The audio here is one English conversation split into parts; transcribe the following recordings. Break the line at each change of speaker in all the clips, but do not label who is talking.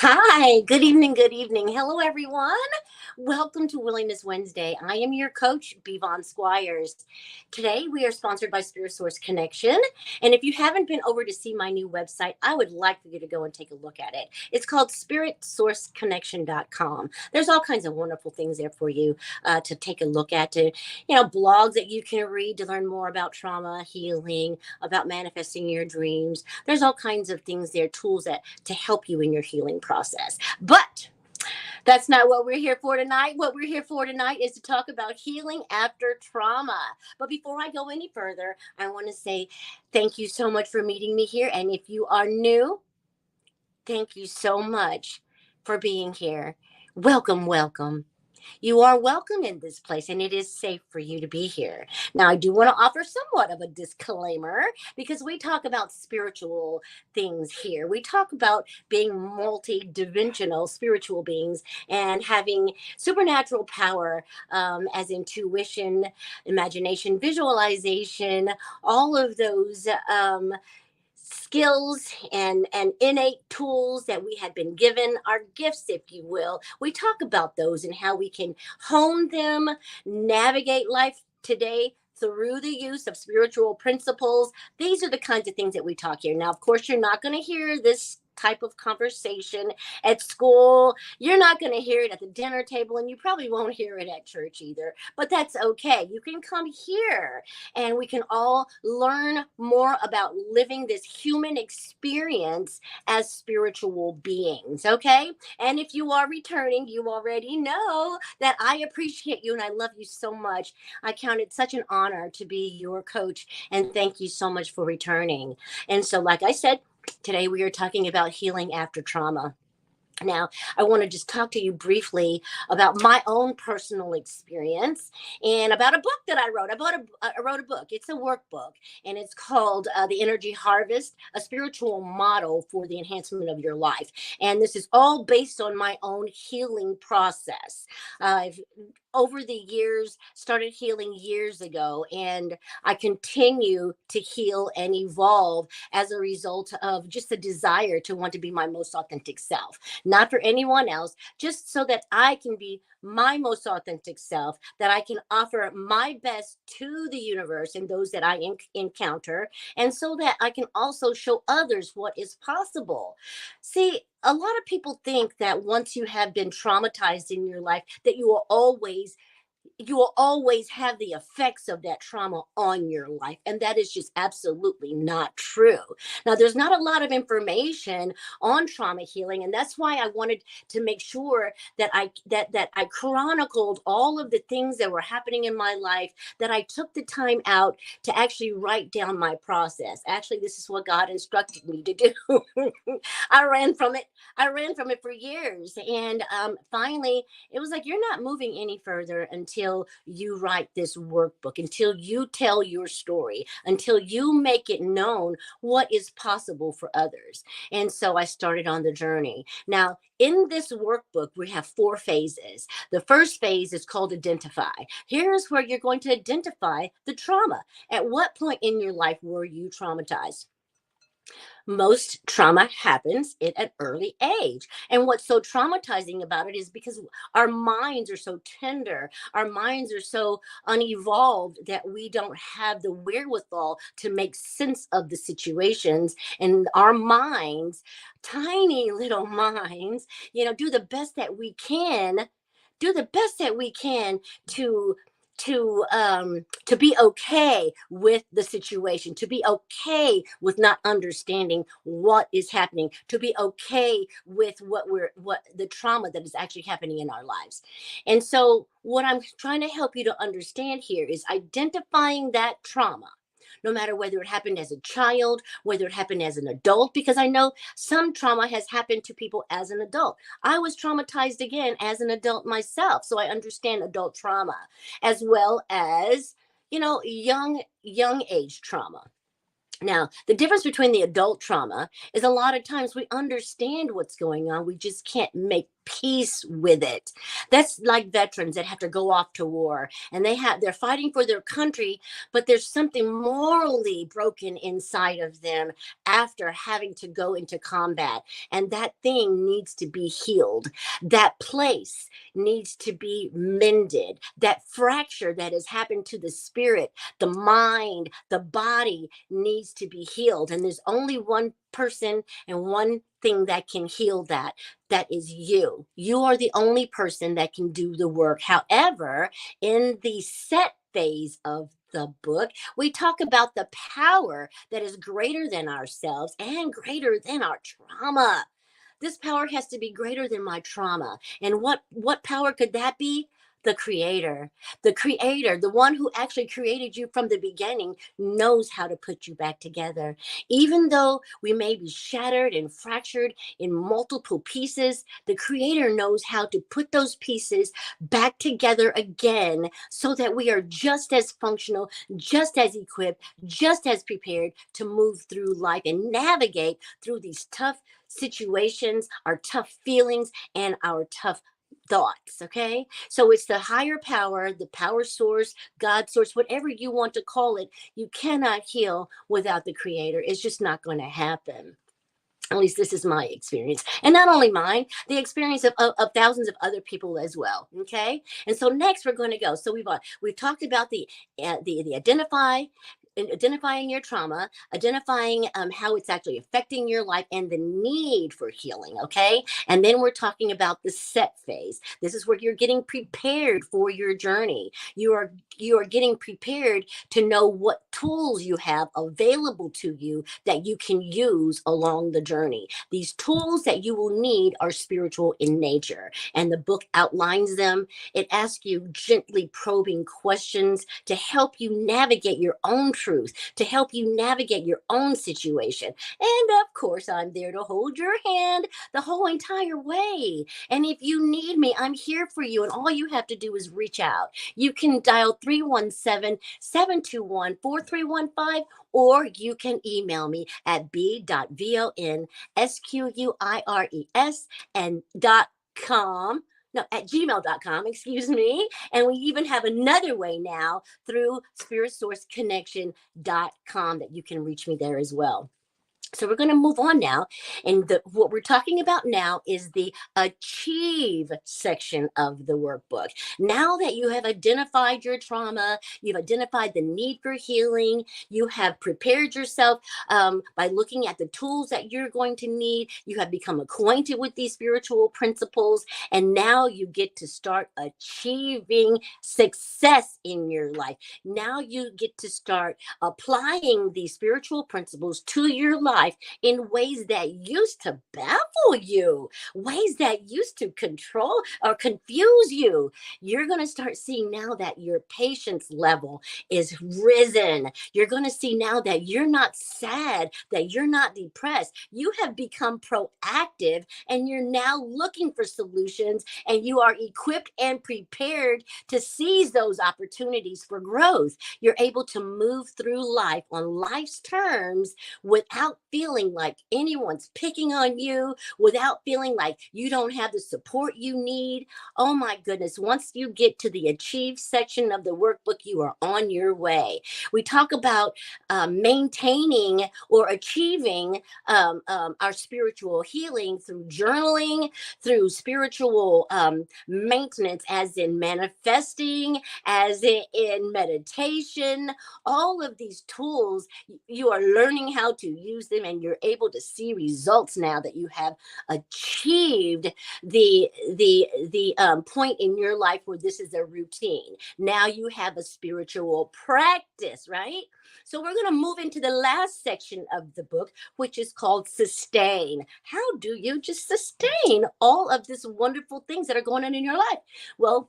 Hi, good evening, good evening. Hello, everyone. Welcome to Willingness Wednesday. I am your coach, B.Von Squires. Today, we are sponsored by Spirit Source Connection. And if you haven't been over to see my new website, I would like for you to go and take a look at it. It's called spiritsourceconnection.com. There's all kinds of wonderful things there for you to take a look at, blogs that you can read to learn more about trauma, healing, about manifesting your dreams. There's all kinds of things there, tools that to help you in your healing process. But that's not what we're here for tonight. What we're here for tonight is to talk about healing after trauma. But before I go any further, I want to say thank you so much for meeting me here. And if you are new, thank you so much for being here. Welcome, welcome. You are welcome in this place, and it is safe for you to be here. Now, I do want to offer somewhat of a disclaimer because we talk about spiritual things here. We talk about being multi-dimensional spiritual beings and having supernatural power, as intuition, imagination, visualization, all of those skills and innate tools that we have been given, our gifts, if you will. We talk about those and how we can hone them, navigate life today through the use of spiritual principles. These are the kinds of things that we talk here. Now, of course, you're not going to hear this type of conversation at school. You're not going to hear it at the dinner table, and you probably won't hear it at church either. But that's okay. You can come here and we can all learn more about living this human experience as spiritual beings. Okay. And if you are returning, you already know that I appreciate you and I love you so much. I count it such an honor to be your coach. And thank you so much for returning. And so, like I said, today we are talking about healing after trauma. Now, I want to just talk to you briefly about my own personal experience and about a book that I wrote. I wrote a book. It's a workbook, and it's called The Energy Harvest, a spiritual model for the enhancement of your life. And this is all based on my own healing process. I've over the years started healing years ago, and I continue to heal and evolve as a result of just a desire to want to be my most authentic self, not for anyone else, just so that I can be my most authentic self, that I can offer my best to the universe and those that I encounter, and so that I can also show others what is possible. See, a lot of people think that once you have been traumatized in your life, that you will always have the effects of that trauma on your life. And that is just absolutely not true. Now, there's not a lot of information on trauma healing. And that's why I wanted to make sure that I chronicled all of the things that were happening in my life, that I took the time out to actually write down my process. Actually, this is what God instructed me to do. I ran from it. I ran from it for years. And finally, it was like, you're not moving any further until you write this workbook, until you tell your story, until you make it known what is possible for others. And so I started on the journey. Now, in this workbook, we have 4 phases. The first phase is called identify. Here's where you're going to identify the trauma. At what point in your life were you traumatized? Most trauma happens at an early age. And what's so traumatizing about it is because our minds are so tender, our minds are so unevolved that we don't have the wherewithal to make sense of the situations. And our minds, tiny little minds, do the best that we can. Do the best that we can to to be okay with the situation, to be okay with not understanding what is happening, to be okay with what the trauma that is actually happening in our lives. And so what I'm trying to help you to understand here is identifying that trauma, no matter whether it happened as a child, whether it happened as an adult, because I know some trauma has happened to people as an adult. I was traumatized again as an adult myself, so I understand adult trauma as well as, young age trauma. Now, the difference between the adult trauma is a lot of times we understand what's going on. We just can't make peace with it. That's like veterans that have to go off to war, and they're fighting for their country, but there's something morally broken inside of them after having to go into combat, and that thing needs to be healed. That place needs to be mended. That fracture that has happened to the spirit, the mind, the body needs to be healed, and there's only one person and one thing that can heal that. That is you. You are the only person that can do the work. However, in the set phase of the book, we talk about the power that is greater than ourselves and greater than our trauma. This power has to be greater than my trauma. And what power could that be? The creator. The creator, the one who actually created you from the beginning, knows how to put you back together. Even though we may be shattered and fractured in multiple pieces, the creator knows how to put those pieces back together again so that we are just as functional, just as equipped, just as prepared to move through life and navigate through these tough situations, our tough feelings, and our tough thoughts. Okay. So it's the higher power, the power source, God source, whatever you want to call it. You cannot heal without the creator. It's just not going to happen. At least this is my experience. And not only mine, the experience of thousands of other people as well. Okay. And so next we're going to go. So we've talked about the identifying your trauma, identifying how it's actually affecting your life and the need for healing. Okay. And then we're talking about the set phase. This is where you're getting prepared for your journey. You are getting prepared to know what tools you have available to you that you can use along the journey. These tools that you will need are spiritual in nature, and the book outlines them. It asks you gently probing questions to help you navigate your own truth, to help you navigate your own situation. And of course, I'm there to hold your hand the whole entire way. And if you need me, I'm here for you. And all you have to do is reach out. You can dial 317-721-4315, or you can email me at b.von.squires and .com. No, at gmail.com, excuse me. And we even have another way now through spiritsourceconnection.com that you can reach me there as well. So we're going to move on now. And what we're talking about now is the achieve section of the workbook. Now that you have identified your trauma, you've identified the need for healing, you have prepared yourself by looking at the tools that you're going to need, you have become acquainted with these spiritual principles, and now you get to start achieving success in your life. Now you get to start applying these spiritual principles to your life in ways that used to baffle you, ways that used to control or confuse you. You're going to start seeing now that your patience level is risen. You're going to see now that you're not sad, that you're not depressed. You have become proactive, and you're now looking for solutions, and you are equipped and prepared to seize those opportunities for growth. You're able to move through life on life's terms without feeling like anyone's picking on you, without feeling like you don't have the support you need. Oh my goodness. Once you get to the achieve section of the workbook, you are on your way. We talk about maintaining or achieving our spiritual healing through journaling, through spiritual maintenance, as in manifesting, as in meditation. All of these tools, you are learning how to use them, and you're able to see results now that you have achieved the point in your life where this is a routine. Now you have a spiritual practice, right? So we're going to move into the last section of the book, which is called sustain. How do you just sustain all of these wonderful things that are going on in your life? Well,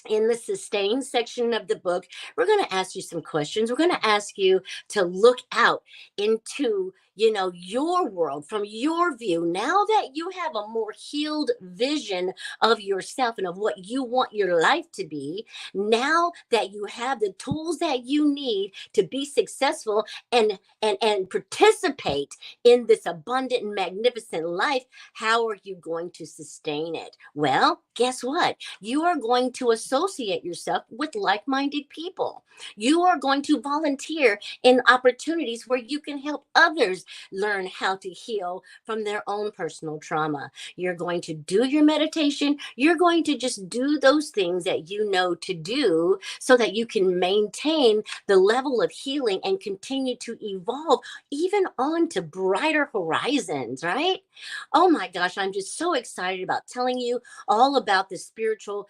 in the sustain section of the book, we're going to ask you some questions. We're going to ask you to look out into your world from your view. Now that you have a more healed vision of yourself and of what you want your life to be, now that you have the tools that you need to be successful and participate in this abundant and magnificent life, how are you going to sustain it? Well, guess what? You are going to associate yourself with like-minded people. You are going to volunteer in opportunities where you can help others learn how to heal from their own personal trauma. You're going to do your meditation. You're going to just do those things that you know to do so that you can maintain the level of healing and continue to evolve even on to brighter horizons, right? Oh my gosh, I'm just so excited about telling you all about the spiritual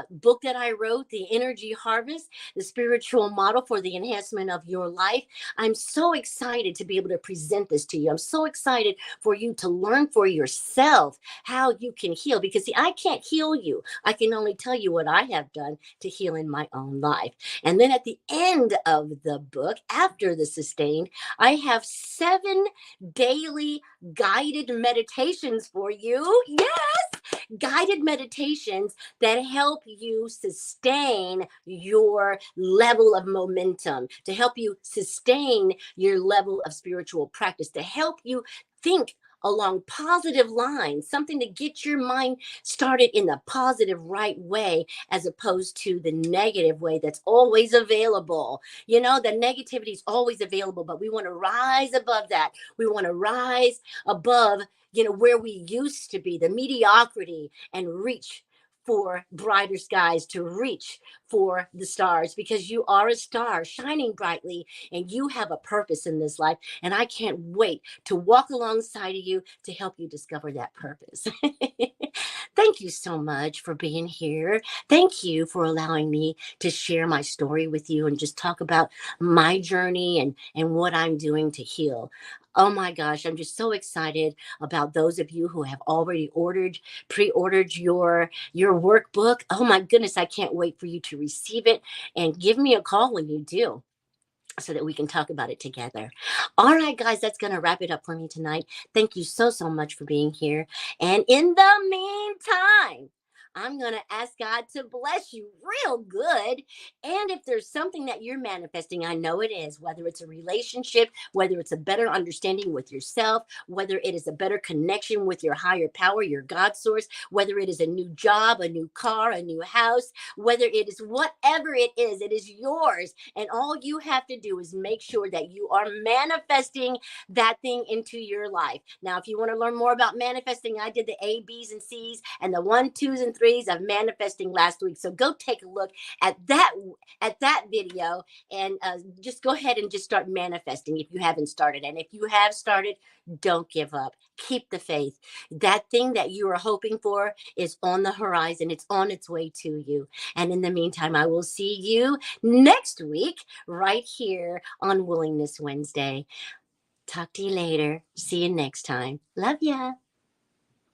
book that I wrote, The Energy Harvest, the spiritual model for the enhancement of your life. I'm so excited to be able to present this to you. I'm so excited for you to learn for yourself how you can heal because, see, I can't heal you. I can only tell you what I have done to heal in my own life. And then at the end of the book, after the sustained, I have 7 daily guided meditations for you. Yes, guided meditations that help you sustain your level of momentum, to help you sustain your level of spiritual practice, to help you think along positive lines, something to get your mind started in the positive right way as opposed to the negative way that's always available. The negativity is always available, but we want to rise above that. We want to rise above where we used to be, the mediocrity, and reach for brighter skies, to reach for the stars, because you are a star shining brightly and you have a purpose in this life. And I can't wait to walk alongside of you to help you discover that purpose. Thank you so much for being here. Thank you for allowing me to share my story with you and just talk about my journey and what I'm doing to heal. Oh my gosh, I'm just so excited about those of you who have already pre-ordered your workbook. Oh my goodness, I can't wait for you to receive it, and give me a call when you do so that we can talk about it together. All right, guys, that's going to wrap it up for me tonight. Thank you so, so much for being here. And in the meantime, I'm going to ask God to bless you real good. And if there's something that you're manifesting, I know it is, whether it's a relationship, whether it's a better understanding with yourself, whether it is a better connection with your higher power, your God source, whether it is a new job, a new car, a new house, whether it is whatever it is yours. And all you have to do is make sure that you are manifesting that thing into your life. Now, if you want to learn more about manifesting, I did the A, B's, and C's and the 1, 2s, and 3s of manifesting last week. So go take a look at that video and just go ahead and just start manifesting if you haven't started. And if you have started, don't give up. Keep the faith. That thing that you are hoping for is on the horizon. It's on its way to you. And in the meantime, I will see you next week right here on Willingness Wednesday. Talk to you later. See you next time. Love ya.